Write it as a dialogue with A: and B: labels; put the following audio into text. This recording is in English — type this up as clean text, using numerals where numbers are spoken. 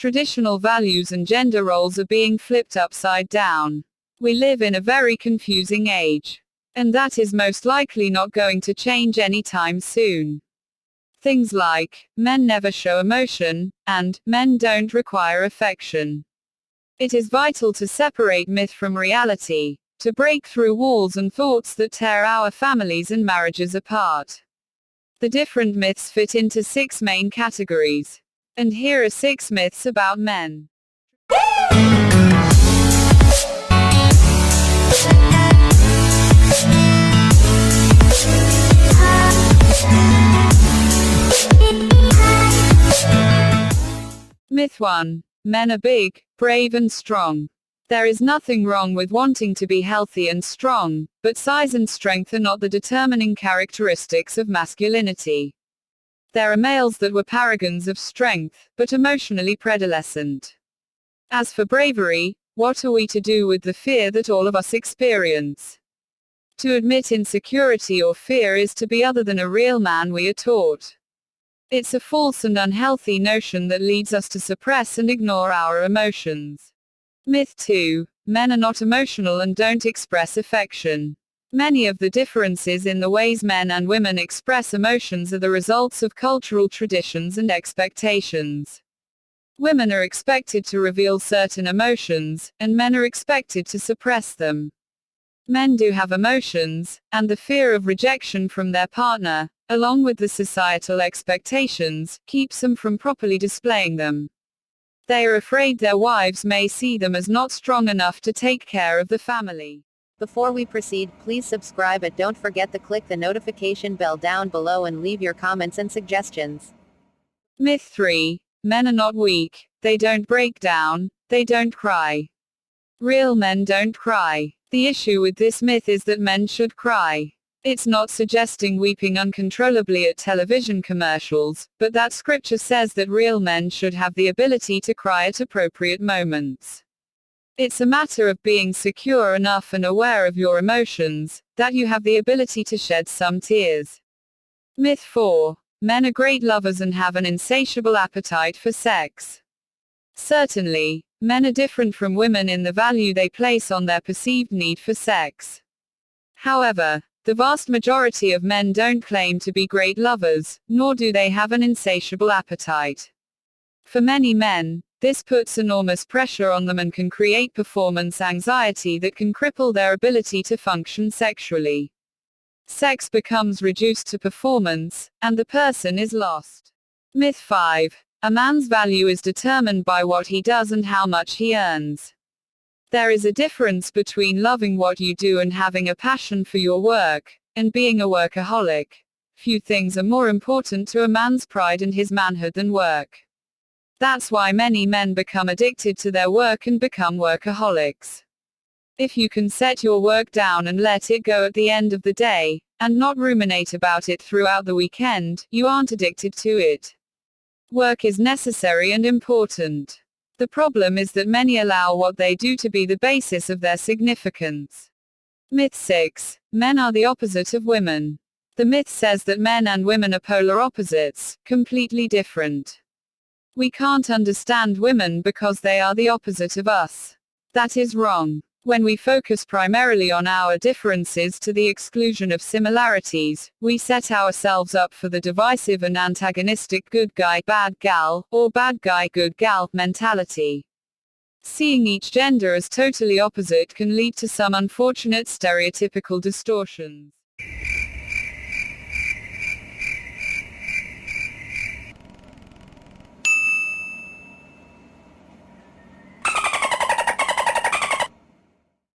A: Traditional values and gender roles are being flipped upside down. We live in a very confusing age. And that is most likely not going to change anytime soon. Things like, men never show emotion, and, men don't require affection. It is vital to separate myth from reality, to break through walls and thoughts that tear our families and marriages apart. The different myths fit into 6 main categories. And here are 6 myths about men. Myth 1. Men are big, brave and strong. There is nothing wrong with wanting to be healthy and strong, but size and strength are not the determining characteristics of masculinity. There are males that were paragons of strength, but emotionally predolescent. As for bravery, what are we to do with the fear that all of us experience? To admit insecurity or fear is to be other than a real man, we are taught. It's a false and unhealthy notion that leads us to suppress and ignore our emotions. Myth 2. Men are not emotional and don't express affection. Many of the differences in the ways men and women express emotions are the results of cultural traditions and expectations. Women are expected to reveal certain emotions, and men are expected to suppress them. Men do have emotions, and the fear of rejection from their partner, along with the societal expectations, keeps them from properly displaying them. They are afraid their wives may see them as not strong enough to take care of the family.
B: Before we proceed, please subscribe and don't forget to click the notification bell down below and leave your comments and suggestions.
A: Myth 3. Men are not weak. They don't break down. They don't cry. Real men don't cry. The issue with this myth is that men should cry. It's not suggesting weeping uncontrollably at television commercials, but that scripture says that real men should have the ability to cry at appropriate moments. It's a matter of being secure enough and aware of your emotions, that you have the ability to shed some tears. Myth 4. Men are great lovers and have an insatiable appetite for sex. Certainly, men are different from women in the value they place on their perceived need for sex. However, the vast majority of men don't claim to be great lovers, nor do they have an insatiable appetite. For many men, this puts enormous pressure on them and can create performance anxiety that can cripple their ability to function sexually. Sex becomes reduced to performance, and the person is lost. Myth 5. A man's value is determined by what he does and how much he earns. There is a difference between loving what you do and having a passion for your work, and being a workaholic. Few things are more important to a man's pride and his manhood than work. That's why many men become addicted to their work and become workaholics. If you can set your work down and let it go at the end of the day, and not ruminate about it throughout the weekend, you aren't addicted to it. Work is necessary and important. The problem is that many allow what they do to be the basis of their significance. Myth 6. Men are the opposite of women. The myth says that men and women are polar opposites, completely different. We can't understand women because they are the opposite of us. That is wrong. When we focus primarily on our differences to the exclusion of similarities, we set ourselves up for the divisive and antagonistic good guy bad gal, or bad guy good gal, mentality. Seeing each gender as totally opposite can lead to some unfortunate stereotypical distortions.